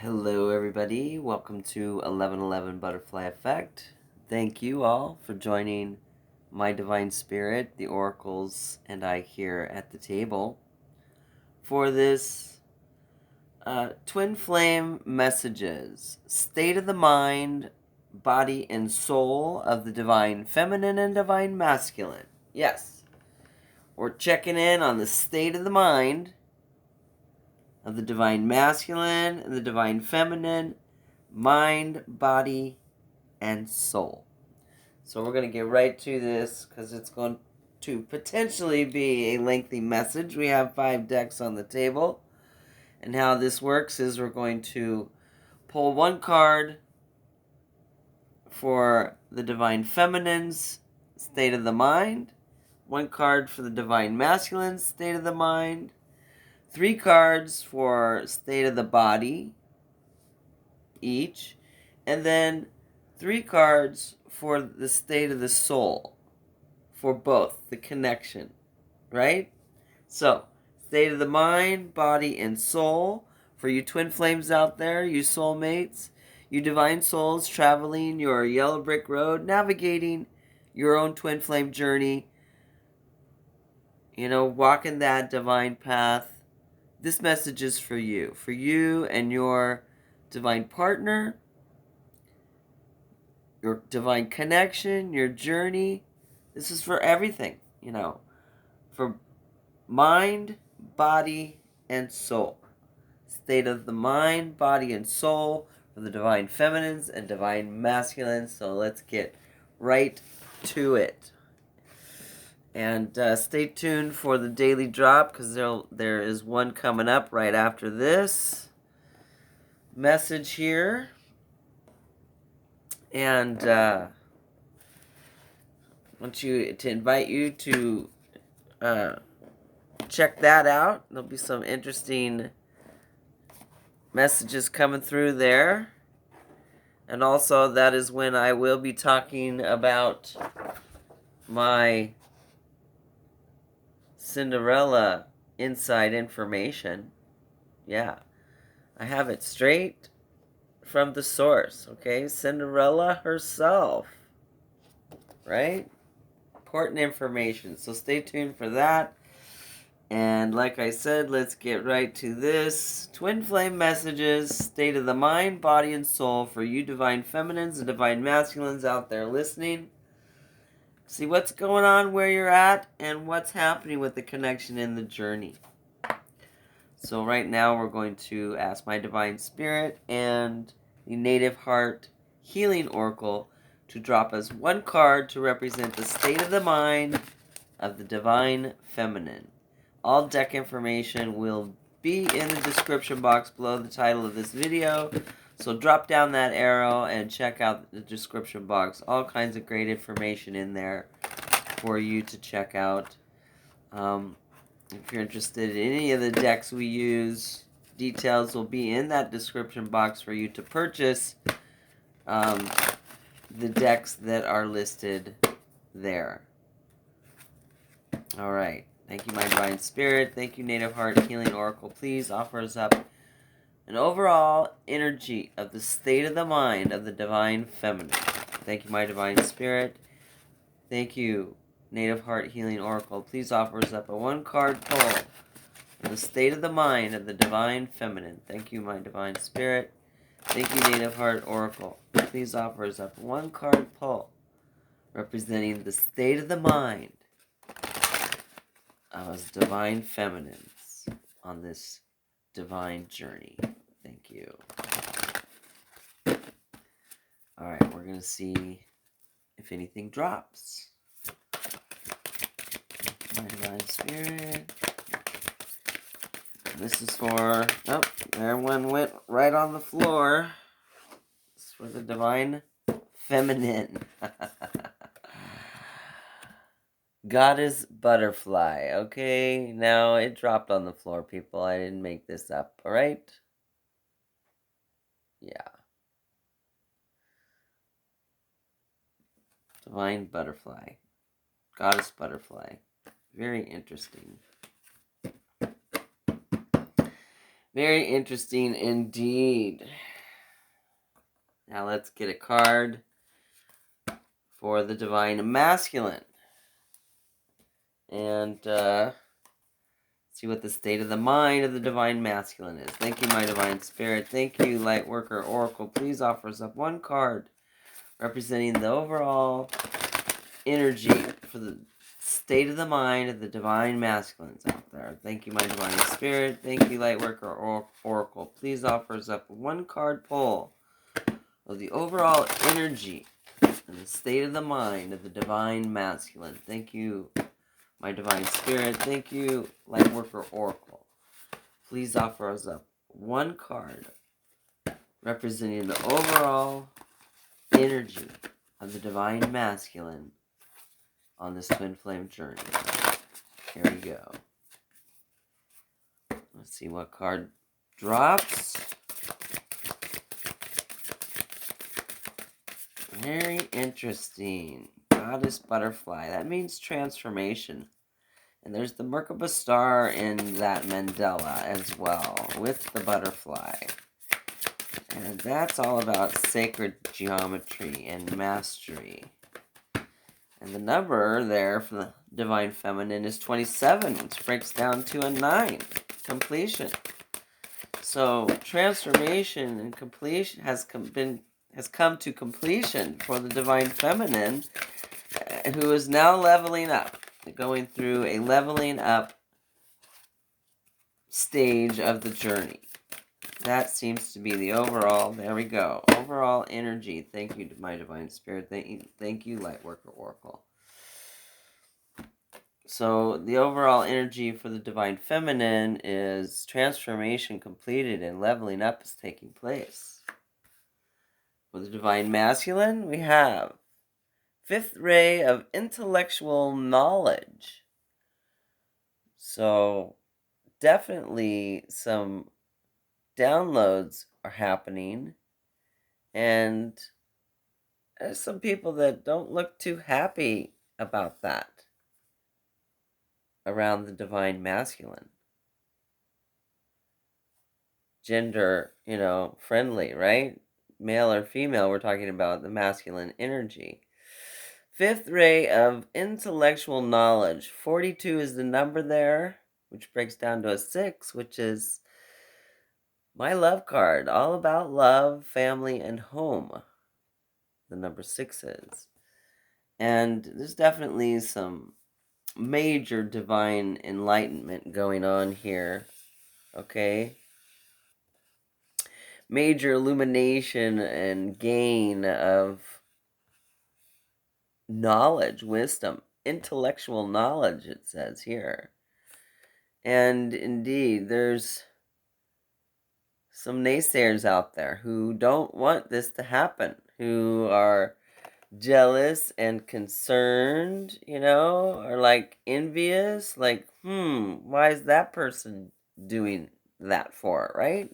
Hello everybody, welcome to 1111 Butterfly Effect. Thank you all for joining my Divine Spirit, the Oracles, and I here at the table for this Twin Flame Messages, State of the Mind, Body, and Soul of the Divine Feminine and Divine Masculine. Yes, we're checking in on the state of the mind of the Divine Masculine and the Divine Feminine, mind, body, and soul. So we're going to get right to this because it's going to potentially be a lengthy message. We have 5 decks on the table. And how this works is we're going to pull one card for the Divine Feminine's state of the mind, one card for the Divine Masculine's state of the mind, 3 cards for state of the body each, and then 3 cards for the state of the soul for both, the connection, right? So, state of the mind, body, and soul for you twin flames out there, you soulmates, you divine souls traveling your yellow brick road, navigating your own twin flame journey, walking that divine path. This message is for you and your divine partner, your divine connection, your journey. This is for everything, for mind, body, and soul. State of the mind, body, and soul for the divine feminines and divine masculines. So let's get right to it. And stay tuned for the daily drop because there is one coming up right after this message here. And I want to invite you to check that out. There'll be some interesting messages coming through there. And also, that is when I will be talking about my Cinderella inside information. Yeah, I have it straight from the source, okay? Cinderella herself, right? Important information, so stay tuned for that. And like I said, let's get right to this. Twin Flame Messages, State of the Mind, Body, and Soul for you divine feminines and divine masculines out there listening. See what's going on where you're at and what's happening with the connection in the journey. So right now we're going to ask my Divine Spirit and the Native Heart Healing Oracle to drop us one card to represent the state of the mind of the Divine Feminine. All deck information will be in the description box below the title of this video. So drop down that arrow and check out the description box. All kinds of great information in there for you to check out. If you're interested in any of the decks we use, details will be in that description box for you to purchase the decks that are listed there. All right. Thank you, my Divine Spirit. Thank you, Native Heart Healing Oracle. Please offer us up an overall energy of the state of the mind of the Divine Feminine. Thank you, my Divine Spirit. Thank you, Native Heart Healing Oracle. Please offer us up a 1-card pull for the state of the mind of the Divine Feminine. Thank you, my Divine Spirit. Thank you, Native Heart Oracle. Please offer us up a 1-card pull representing the state of the mind of us divine feminines on this divine journey. Thank you. Alright, we're going to see if anything drops. My Divine Spirit. This is for... Oh, there one went right on the floor. This is for the Divine Feminine. Goddess Butterfly. Okay, now it dropped on the floor, people. I didn't make this up, alright? Yeah. Divine Butterfly. Goddess Butterfly. Very interesting. Very interesting indeed. Now let's get a card for the Divine Masculine. And see what the state of the mind of the Divine Masculine is. Thank you, my Divine Spirit. Thank you, Lightworker Oracle. Please offer us up one card representing the overall energy for the state of the mind of the Divine Masculines out there. Thank you, my Divine Spirit. Thank you, Lightworker Oracle. Please offer us up one card pull of the overall energy and the state of the mind of the Divine Masculine. Thank you, my Divine Spirit. Thank you, Lightworker Oracle. Please offer us up one card representing the overall energy of the Divine Masculine on this twin flame journey. Here we go. Let's see what card drops. Very interesting. Goddess Butterfly. That means transformation. And there's the Merkaba star in that mandala as well, with the butterfly. And that's all about sacred geometry and mastery. And the number there for the Divine Feminine is 27, which breaks down to a 9, completion. So transformation and completion has come to completion for the Divine Feminine, who is now leveling up, going through a leveling up stage of the journey. That seems to be the overall, there we go, overall energy. Thank you, my Divine Spirit. Thank you, Lightworker Oracle. So the overall energy for the Divine Feminine is transformation completed and leveling up is taking place. For the Divine Masculine, we have fifth ray of intellectual knowledge. So definitely some downloads are happening, and there's some people that don't look too happy about that around the Divine Masculine. Gender, friendly, right? Male or female, we're talking about the masculine energy. Fifth ray of intellectual knowledge. 42 is the number there, which breaks down to a 6, which is my love card. All about love, family, and home. The number 6 is. And there's definitely some major divine enlightenment going on here. Okay? Major illumination and gain of knowledge, wisdom, intellectual knowledge, it says here. And indeed, there's some naysayers out there who don't want this to happen, who are jealous and concerned, or like envious, like, why is that person doing that for, right?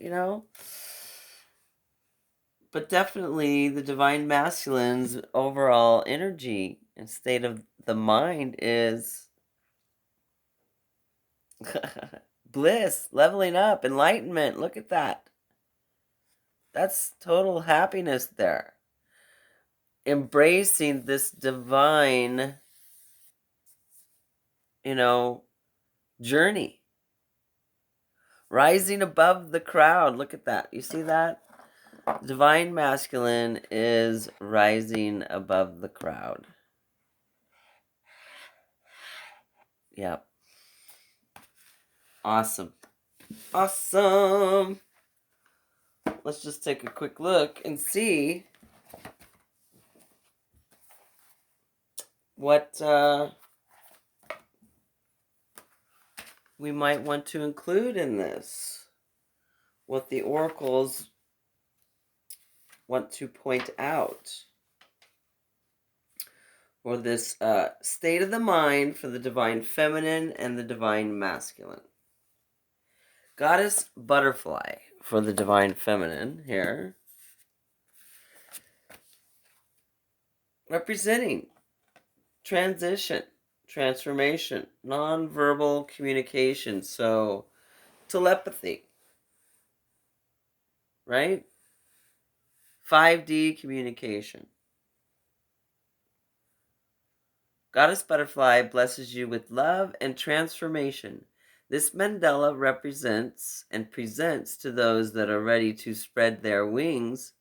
But definitely the Divine Masculine's overall energy and state of the mind is bliss, leveling up, enlightenment. Look at that. That's total happiness there. Embracing this divine, journey. Rising above the crowd. Look at that. You see that? Divine Masculine is rising above the crowd. Yep. Awesome. Awesome. Let's just take a quick look and see what we might want to include in this. What the oracles want to point out for this state of the mind for the Divine Feminine and the Divine Masculine. Goddess Butterfly for the Divine Feminine here, representing transition, transformation, nonverbal communication, so telepathy, right? 5D communication. Goddess Butterfly blesses you with love and transformation. This mandala represents and presents to those that are ready to spread their wings,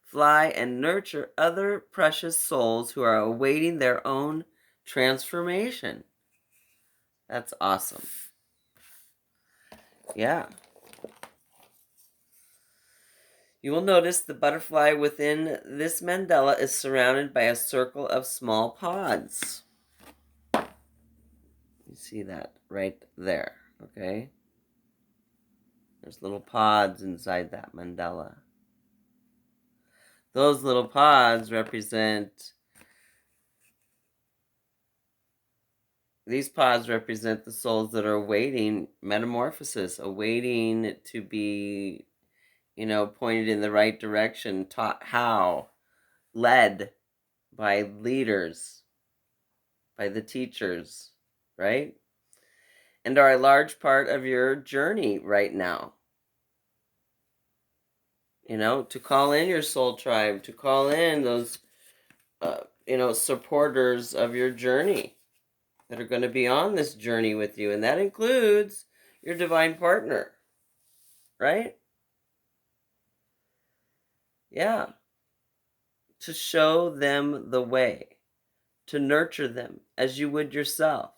fly, and nurture other precious souls who are awaiting their own transformation. That's awesome. Yeah. You will notice the butterfly within this mandala is surrounded by a circle of small pods. You see that right there, okay? There's little pods inside that mandala. Those little pods represent, these pods represent the souls that are awaiting metamorphosis, awaiting to be, pointed in the right direction, taught how, led by leaders, by the teachers, right? And are a large part of your journey right now. To call in your soul tribe, to call in those, supporters of your journey that are going to be on this journey with you. And that includes your divine partner, right? Yeah. To show them the way, to nurture them as you would yourself.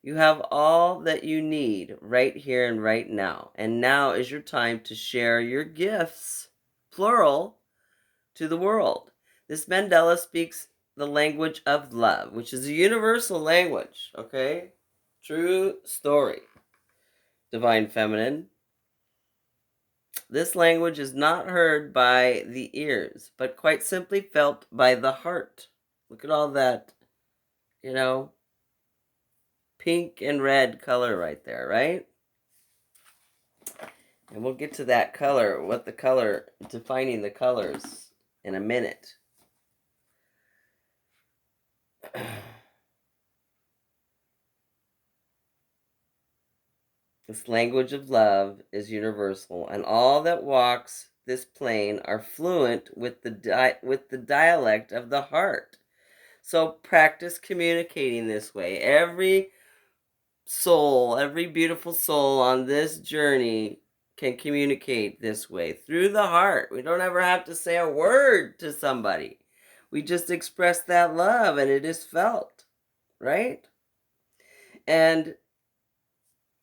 You have all that you need right here and right now. And now is your time to share your gifts, plural, to the world. This mandala speaks the language of love, which is a universal language, okay? True story. Divine Feminine. This language is not heard by the ears, but quite simply felt by the heart. Look at all that, pink and red color right there, right? And we'll get to that color, defining the colors in a minute. This language of love is universal, and all that walks this plane are fluent with the dialect of the heart. So practice communicating this way. Every soul, every beautiful soul on this journey can communicate this way through the heart. We don't ever have to say a word to somebody. We just express that love and it is felt, right? And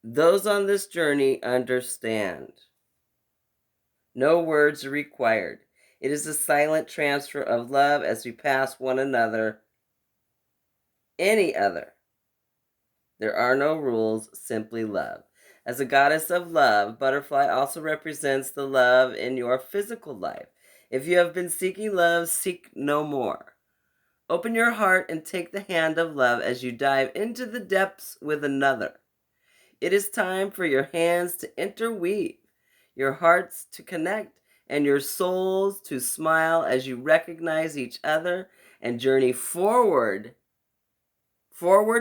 those on this journey understand. No words are required. It is a silent transfer of love as we pass one another, any other. There are no rules, simply love. As a goddess of love, Butterfly also represents the love in your physical life. If you have been seeking love, seek no more. Open your heart and take the hand of love as you dive into the depths with another. It is time for your hands to interweave, your hearts to connect, and your souls to smile as you recognize each other and journey forward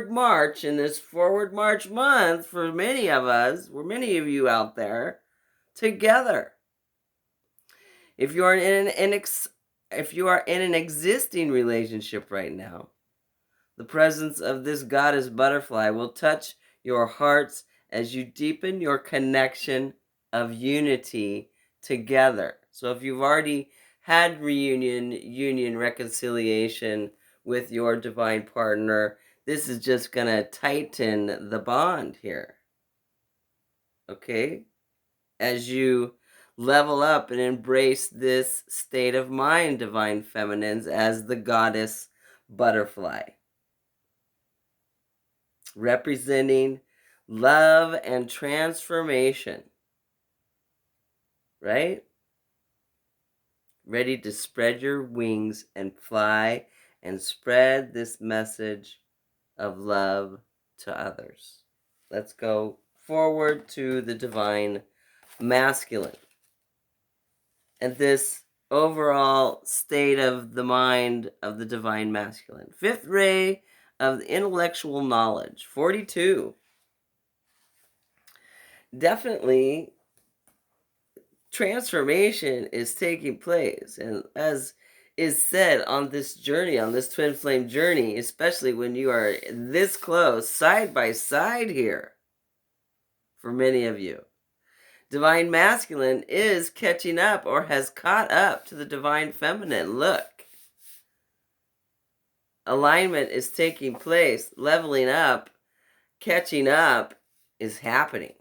march in this forward march month for many of us, for many of you out there, together. If you are in an existing relationship right now, the presence of this goddess butterfly will touch your hearts as you deepen your connection of unity together. So if you've already had union, reconciliation with your divine partner, this is just going to tighten the bond here. Okay? As you level up and embrace this state of mind, divine feminines, as the goddess butterfly, representing love and transformation, right? Ready to spread your wings and fly and spread this message of love to others. Let's go forward to the divine masculine. And this overall state of the mind of the divine masculine. Fifth ray of the intellectual knowledge, 42. Definitely transformation is taking place. And as is said on this journey, on this twin flame journey, especially when you are this close, side by side here, for many of you, divine masculine is catching up or has caught up to the divine feminine. Look, alignment is taking place, leveling up, catching up is happening.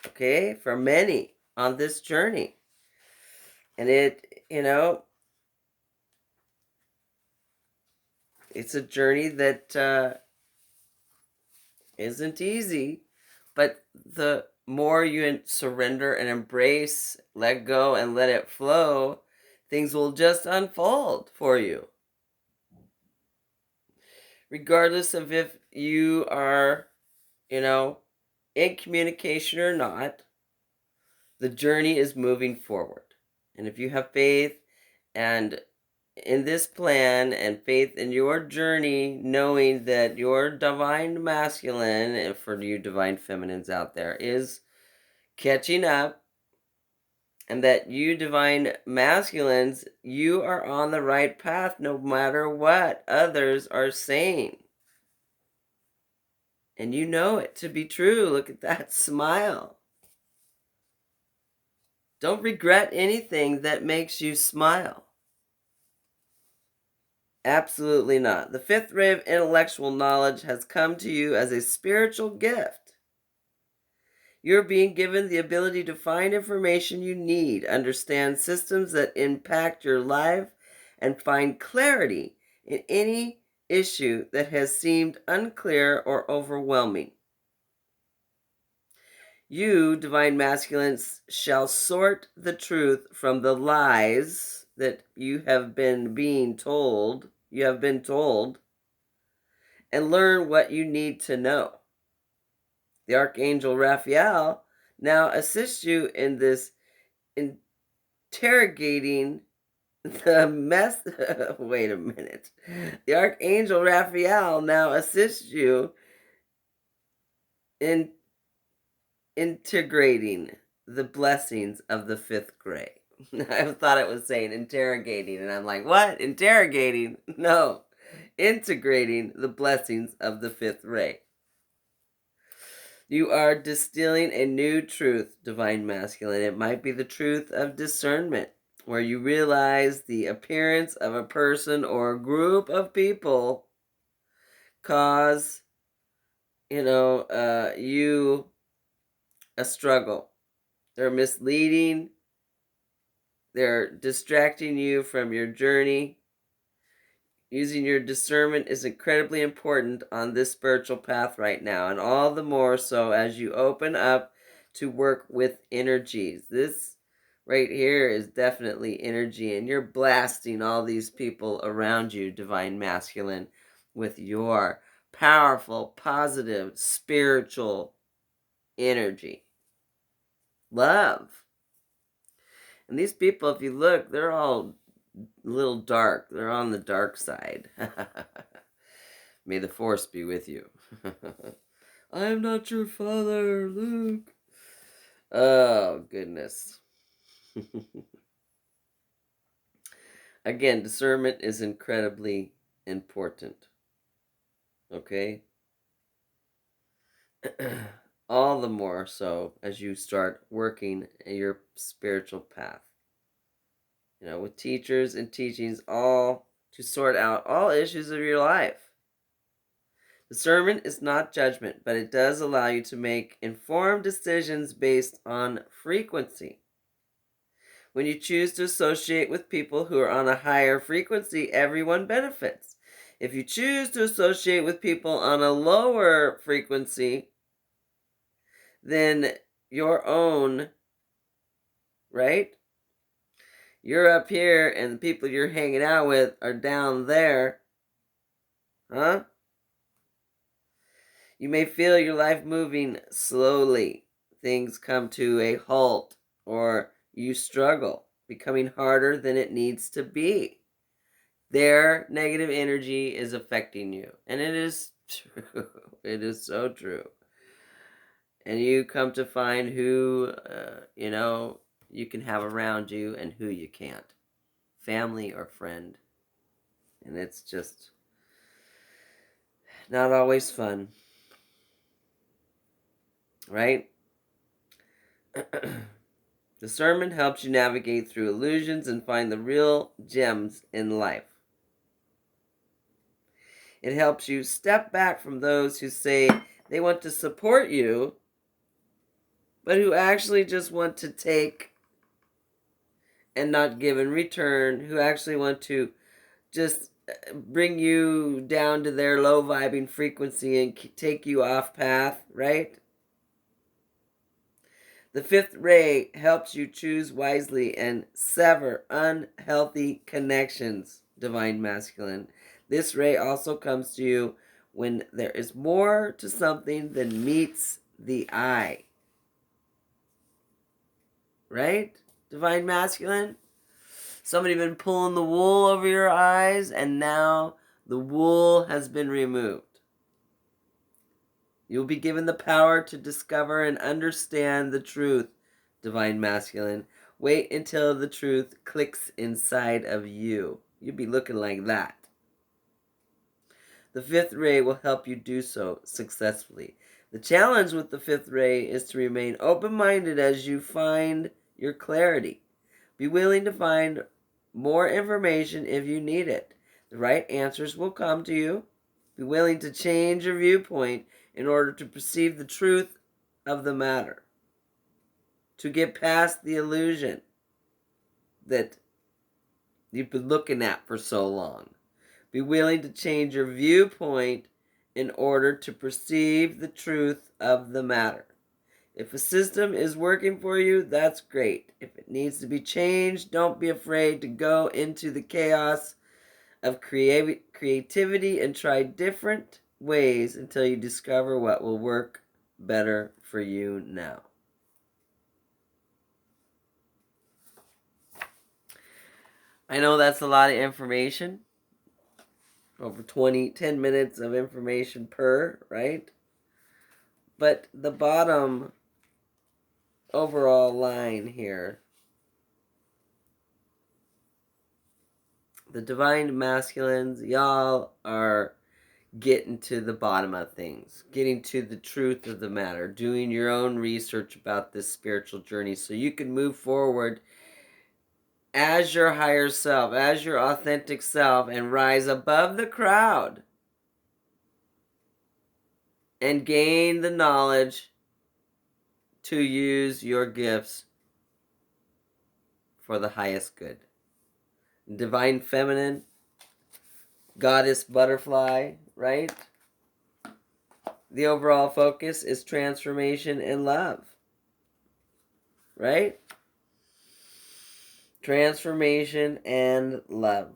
Okay, for many on this journey. And it, it's a journey that isn't easy, but the more you surrender and embrace, let go and let it flow, things will just unfold for you. Regardless of if you are, in communication or not, the journey is moving forward. And if you have faith and in this plan and faith in your journey, knowing that your divine masculine, and for you divine feminines out there, is catching up, and that you divine masculines, you are on the right path no matter what others are saying. And you know it to be true. Look at that smile. Don't regret anything that makes you smile. Absolutely not. The fifth ray of intellectual knowledge has come to you as a spiritual gift. You're being given the ability to find information you need, understand systems that impact your life, and find clarity in any issue that has seemed unclear or overwhelming. You, divine masculines, shall sort the truth from the lies that you have been told, and learn what you need to know. The Archangel Raphael now assists you in this interrogating the mess. Wait a minute. The Archangel Raphael now assists you in integrating the blessings of the fifth ray. I thought it was saying interrogating, and I'm like, what? Interrogating? No. Integrating the blessings of the fifth ray. You are distilling a new truth, divine masculine. It might be the truth of discernment, where you realize the appearance of a person or a group of people cause, you a struggle. They're misleading. They're distracting you from your journey. Using your discernment is incredibly important on this spiritual path right now, and all the more so as you open up to work with energies. This right here is definitely energy, and you're blasting all these people around you, divine masculine, with your powerful, positive, spiritual energy. Love. And these people, if you look, they're all a little dark. They're on the dark side. May the force be with you. I am not your father, Luke. Oh, goodness. Again, discernment is incredibly important. Okay? All the more so as you start working your spiritual path. With teachers and teachings, all to sort out all issues of your life. Discernment is not judgment, but it does allow you to make informed decisions based on frequency. When you choose to associate with people who are on a higher frequency, everyone benefits. If you choose to associate with people on a lower frequency, then your own, right? You're up here and the people you're hanging out with are down there. Huh? You may feel your life moving slowly. Things come to a halt, or you struggle, becoming harder than it needs to be. Their negative energy is affecting you. And it is true. It is so true. And you come to find who, you can have around you and who you can't. Family or friend. And it's just not always fun. Right? Discernment helps you navigate through illusions and find the real gems in life. It helps you step back from those who say they want to support you, but who actually just want to take and not give in return, who actually want to just bring you down to their low vibing frequency and take you off path, right? The fifth ray helps you choose wisely and sever unhealthy connections, divine masculine. This ray also comes to you when there is more to something than meets the eye. Right? Divine masculine? Somebody been pulling the wool over your eyes and now the wool has been removed. You'll be given the power to discover and understand the truth, divine masculine. Wait until the truth clicks inside of you. You'll be looking like that. The fifth ray will help you do so successfully. The challenge with the fifth ray is to remain open-minded as you find your clarity. Be willing to find more information if you need it. The right answers will come to you. Be willing to change your viewpoint in order to perceive the truth of the matter. To get past the illusion that you've been looking at for so long. Be willing to change your viewpoint in order to perceive the truth of the matter. If a system is working for you, that's great. If it needs to be changed, don't be afraid to go into the chaos of creativity and try different ways until you discover what will work better for you now. I know that's a lot of information. Over 10 minutes of information per, right? But the bottom overall line here, the divine masculines, y'all are getting to the bottom of things, getting to the truth of the matter, doing your own research about this spiritual journey so you can move forward as your higher self, as your authentic self, and rise above the crowd and gain the knowledge to use your gifts for the highest good. Divine feminine, goddess butterfly, right? The overall focus is transformation and love, right? Transformation and love.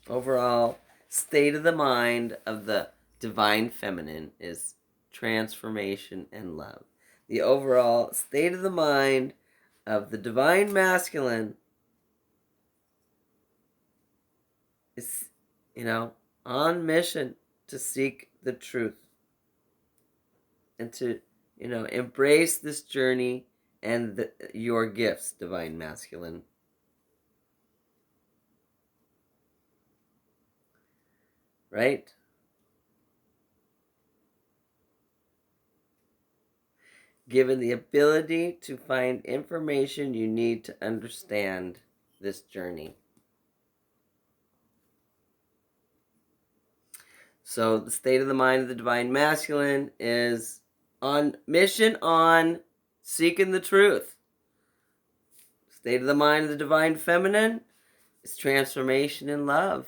Overall state of the mind of the divine feminine is transformation and love. The overall state of the mind of the divine masculine is, on mission to seek the truth and to, embrace this journey and your gifts, divine masculine. Right? Given the ability to find information you need to understand this journey. So the state of the mind of the divine masculine is on mission on seeking the truth. State of the mind of the divine feminine is transformation in love.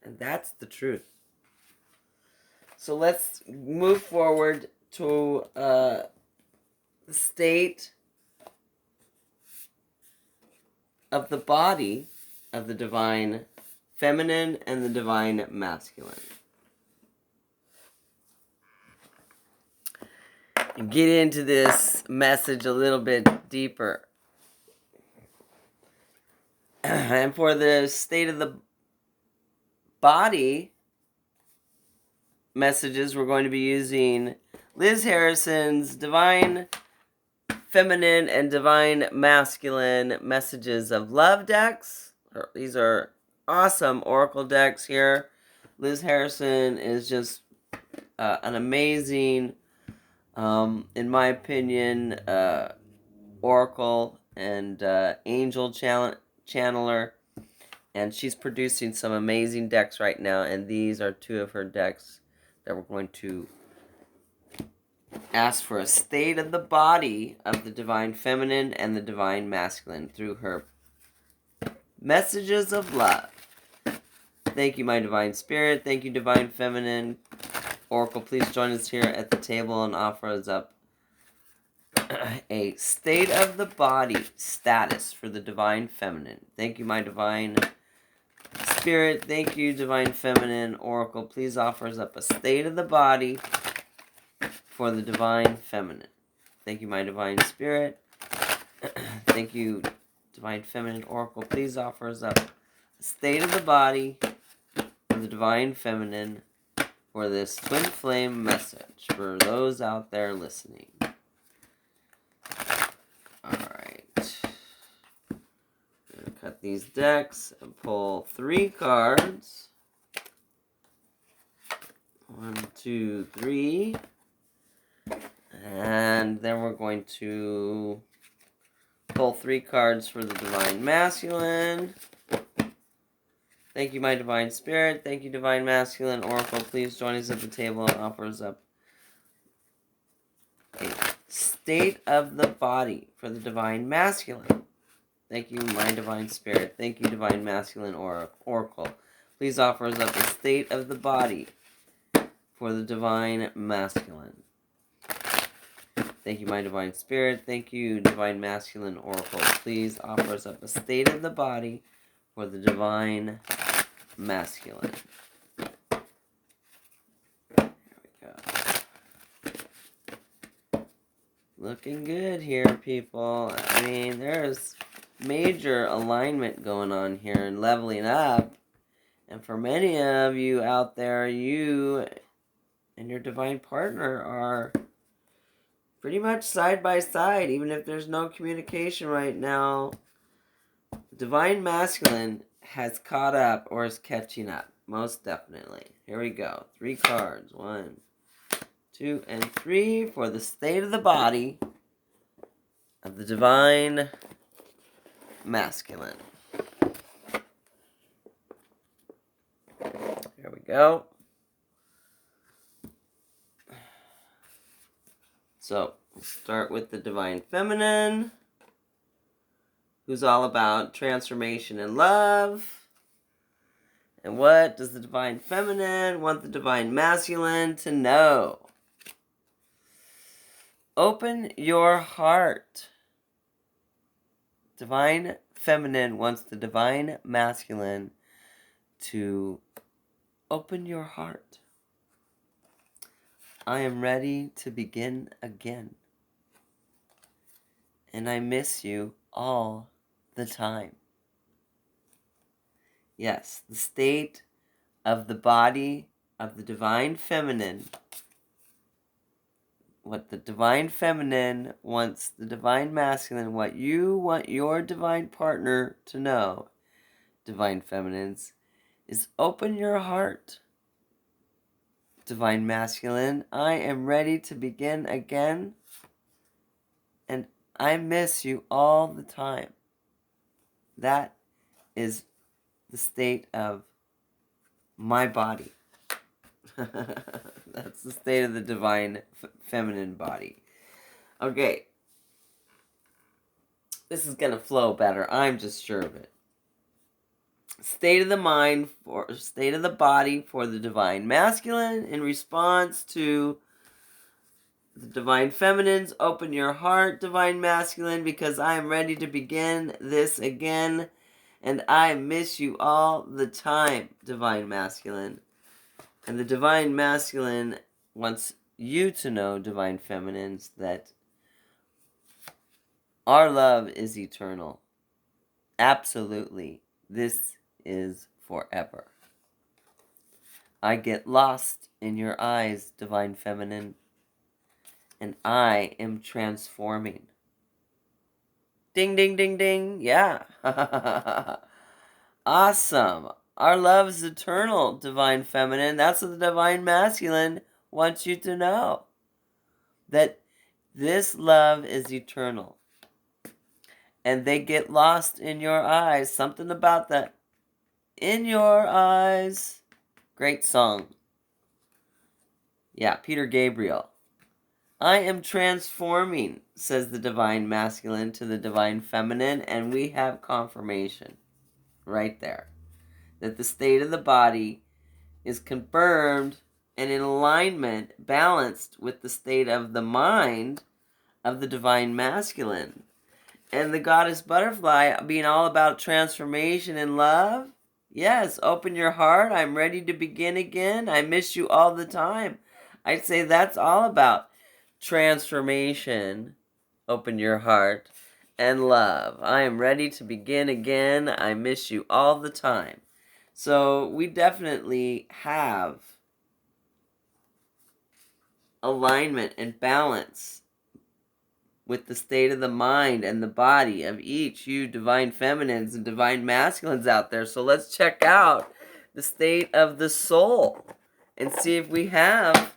And that's the truth. So let's move forward to the state of the body of the divine feminine and the divine masculine. And get into this message a little bit deeper. And for the state of the body messages, we're going to be using Liz Harrison's Divine Feminine and Divine Masculine Messages of Love decks. These are awesome oracle decks here. Liz Harrison is just an amazing, in my opinion, oracle and angel channeler. And she's producing some amazing decks right now. And these are two of her decks that we're going to ask for a state of the body of the Divine Feminine and the Divine Masculine through her messages of love. Thank you, my Divine Spirit. Thank you, Divine Feminine. Oracle, please join us here at the table and offer us up a state of the body status for the Divine Feminine. Thank you, my Divine Spirit. Thank you, Divine Feminine. Oracle, please offer us up a state of the body for the Divine Feminine. Thank you, my Divine Spirit. Thank you, Divine Feminine. Oracle, please offer us up a state of the body for the Divine Feminine for this twin flame message for those out there listening. Alright. I'm going to cut these decks and pull 3 cards. 1, 2, 3. And then we're going to pull 3 cards for the Divine Masculine. Thank you, my Divine Spirit. Thank you, Divine Masculine. Oracle, please join us at the table and offer us up a state of the body for the Divine Masculine. Thank you, my Divine Spirit. Thank you, Divine Masculine Oracle. Please offer us up a state of the body for the Divine Masculine. Thank you, my Divine Spirit. Thank you, Divine Masculine Oracle. Please offer us up a state of the body for the Divine Masculine. There we go. Looking good here, people. I mean, there's major alignment going on here and leveling up. And for many of you out there, you and your divine partner are pretty much side by side, even if there's no communication right now. Divine Masculine has caught up or is catching up, most definitely. Here we go. 3 cards. 1, 2, and 3 for the state of the body of the Divine Masculine. Here we go. So, we'll start with the Divine Feminine, who's all about transformation and love. And what does the Divine Feminine want the Divine Masculine to know? Open your heart. Divine Feminine wants the Divine Masculine to open your heart. I am ready to begin again. And I miss you all the time. Yes, the state of the body of the Divine Feminine. What the Divine Feminine wants the Divine Masculine, what you want your divine partner to know, Divine Feminines, is open your heart. Divine Masculine, I am ready to begin again, and I miss you all the time. That is the state of my body. That's the state of the Divine Feminine body. Okay. This is going to flow better. I'm just sure of it. State of the mind, or state of the body for the Divine Masculine in response to the Divine Feminines. Open your heart, Divine Masculine, because I am ready to begin this again, and I miss you all the time, Divine Masculine. And the Divine Masculine wants you to know, Divine Feminines, that our love is eternal. Absolutely. This is forever. I get lost in your eyes, Divine Feminine, and I am transforming. Ding, ding, ding, ding. Yeah. Awesome. Our love is eternal, Divine Feminine. That's what the Divine Masculine wants you to know. That this love is eternal. And they get lost in your eyes. Something about that. In your eyes. Great song. Yeah, Peter Gabriel. I am transforming, says the Divine Masculine to the Divine Feminine, and we have confirmation right there that the state of the body is confirmed and in alignment, balanced with the state of the mind of the Divine Masculine. And the Goddess Butterfly being all about transformation and love. Yes, open your heart. I'm ready to begin again. I miss you all the time. I'd say that's all about transformation. Open your heart and love. I am ready to begin again. I miss you all the time. So we definitely have alignment and balance with the state of the mind and the body of each you Divine Feminines and Divine Masculines out there. So let's check out the state of the soul and see if we have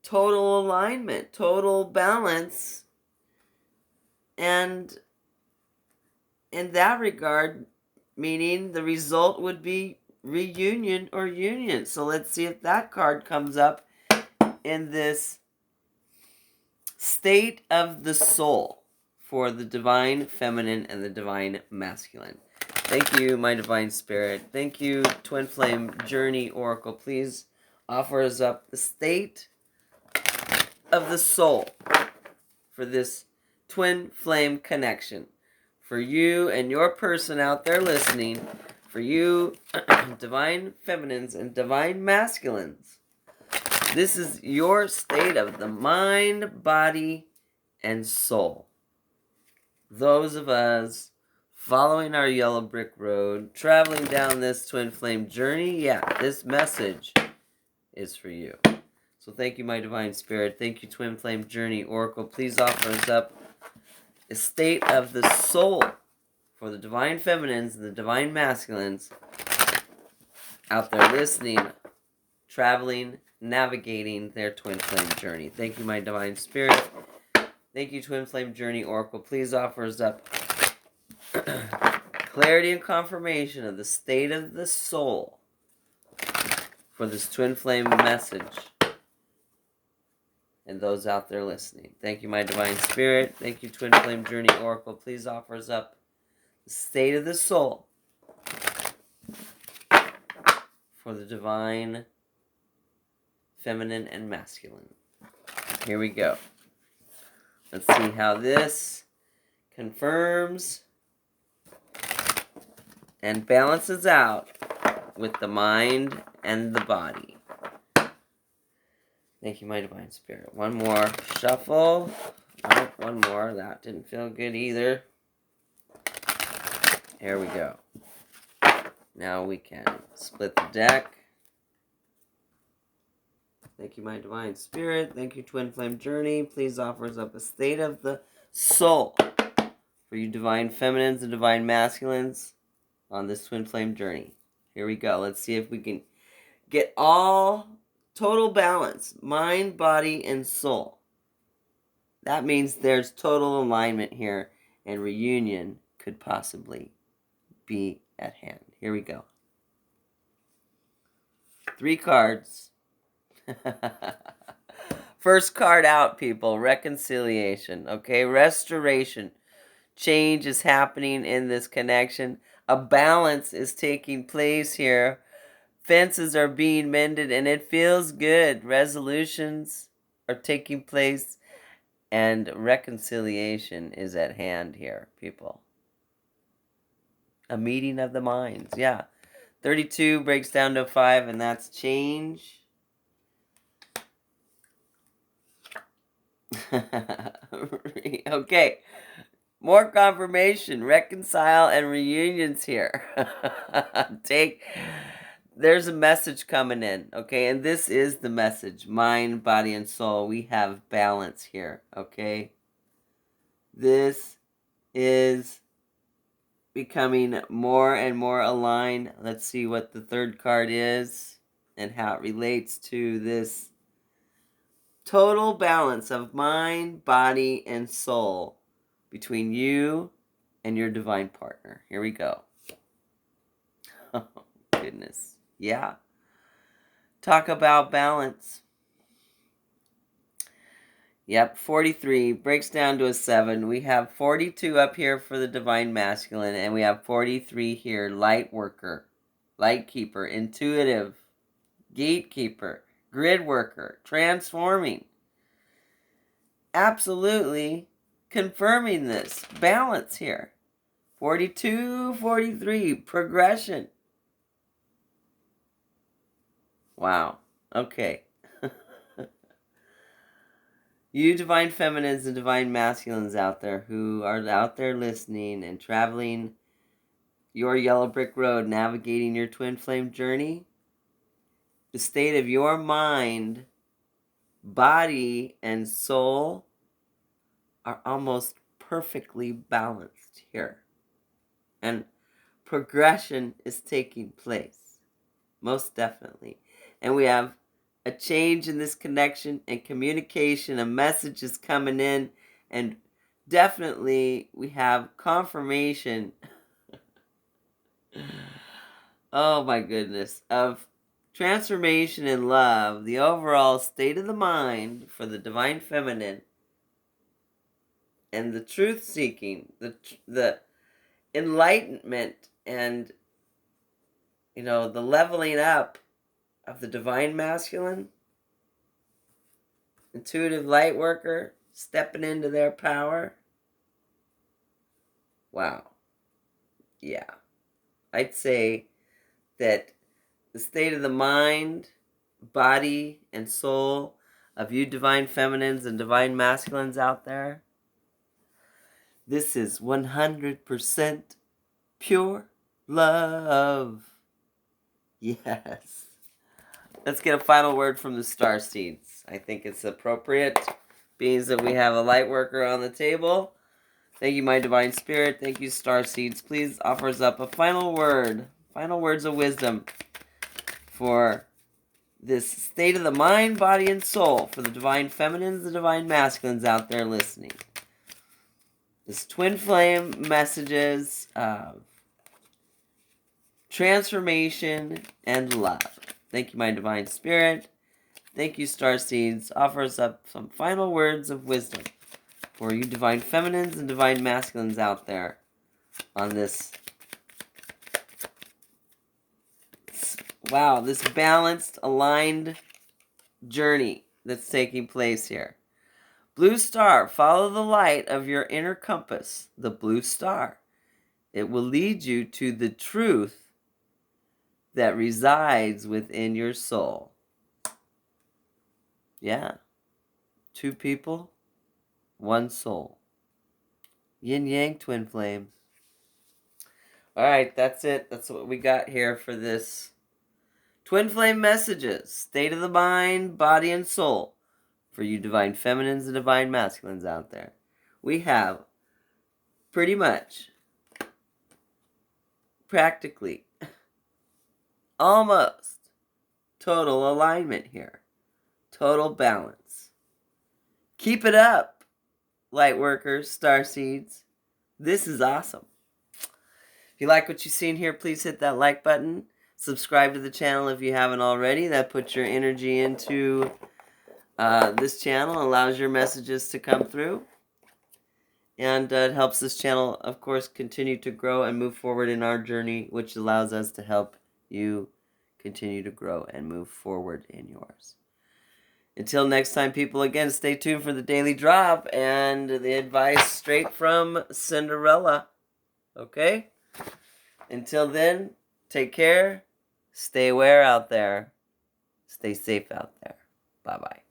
total alignment, total balance, and in that regard, meaning the result would be reunion or union. So let's see if that card comes up in this state of the soul for the Divine Feminine and the Divine Masculine. Thank you, my Divine Spirit. Thank you, Twin Flame Journey Oracle. Please offer us up the state of the soul for this Twin Flame connection. For you and your person out there listening, for you Divine Feminines and Divine Masculines, this is your state of the mind, body, and soul. Those of us following our yellow brick road, traveling down this twin flame journey, yeah, this message is for you. So thank you, my Divine Spirit. Thank you, Twin Flame Journey Oracle. Please offer us up a state of the soul for the Divine Feminines and the Divine Masculines out there listening, traveling, navigating their twin flame journey. Thank you, my Divine Spirit. Thank you, Twin Flame Journey Oracle. Please offer us up clarity and confirmation of the state of the soul for this twin flame message and those out there listening. Thank you, my Divine Spirit. Thank you, Twin Flame Journey Oracle. Please offer us up the state of the soul for the Divine Feminine and Masculine. Here we go. Let's see how this confirms and balances out with the mind and the body. Thank you, my Divine Spirit. One more shuffle. Oh, one more. That didn't feel good either. Here we go. Now we can split the deck. Thank you, my Divine Spirit. Thank you, Twin Flame Journey. Please offer us up a state of the soul for you Divine Feminines and Divine Masculines on this Twin Flame Journey. Here we go. Let's see if we can get all total balance, mind, body, and soul. That means there's total alignment here, and reunion could possibly be at hand. Here we go. 3 cards. First card out, people. Reconciliation. Okay, restoration. Change is happening in this connection. A balance is taking place here. Fences are being mended, and it feels good. Resolutions are taking place, and reconciliation is at hand here, people. A meeting of the minds. Yeah. 32 breaks down to 5, and that's change. Okay. More confirmation. Reconcile and reunions here. there's a message coming in, okay? And this is the message. Mind, body, and soul. We have balance here, okay? This is becoming more and more aligned. Let's see what the third card is and how it relates to this total balance of mind, body, and soul between you and your divine partner. Here we go. Oh, goodness. Yeah. Talk about balance. Yep, 43 breaks down to a 7. We have 42 up here for the divine masculine, and we have 43 here, light worker, light keeper, intuitive, gatekeeper, grid worker, transforming. Absolutely confirming this balance here. 42, 43, progression. Wow. Okay. You divine feminines and divine masculines out there who are out there listening and traveling your yellow brick road, navigating your twin flame journey, the state of your mind, body, and soul are almost perfectly balanced here. And progression is taking place, most definitely. And we have a change in this connection and communication. A message is coming in, and definitely we have confirmation. Oh my goodness, of transformation in love, the overall state of the mind for the divine feminine, and the truth seeking, the enlightenment, and the leveling up of the divine masculine, intuitive light worker, stepping into their power. Wow. Yeah. I'd say that the state of the mind, body, and soul of you divine feminines and divine masculines out there, this is 100% pure love. Yes. Let's get a final word from the star seeds. I think it's appropriate, being that we have a light worker on the table. Thank you, my divine spirit. Thank you, star seeds. Please offer us up a final word, final words of wisdom for this state of the mind, body, and soul for the divine feminines, the divine masculines out there listening. This twin flame messages of transformation and love. Thank you, my divine spirit. Thank you, star seeds. Offer us up some final words of wisdom for you divine feminines and divine masculines out there on this, wow, this balanced, aligned journey that's taking place here. Blue star, follow the light of your inner compass, the blue star. It will lead you to the truth that resides within your soul. Yeah. 2 people, 1 soul. Yin yang twin flame. All right, that's it. That's what we got here for this twin flame messages. State of the mind, body, and soul for you divine feminines and divine masculines out there. We have pretty much, practically, almost total alignment here. Total balance. Keep it up, light workers, star seeds. This is awesome. If you like what you've seen here, please hit that like button. Subscribe to the channel if you haven't already. That puts your energy into this channel, allows your messages to come through. And it helps this channel, of course, continue to grow and move forward in our journey, which allows us to help you continue to grow and move forward in yours. Until next time, people, again, stay tuned for the daily drop and the advice straight from Cinderella. Okay? Until then, take care. Stay aware out there. Stay safe out there. Bye-bye.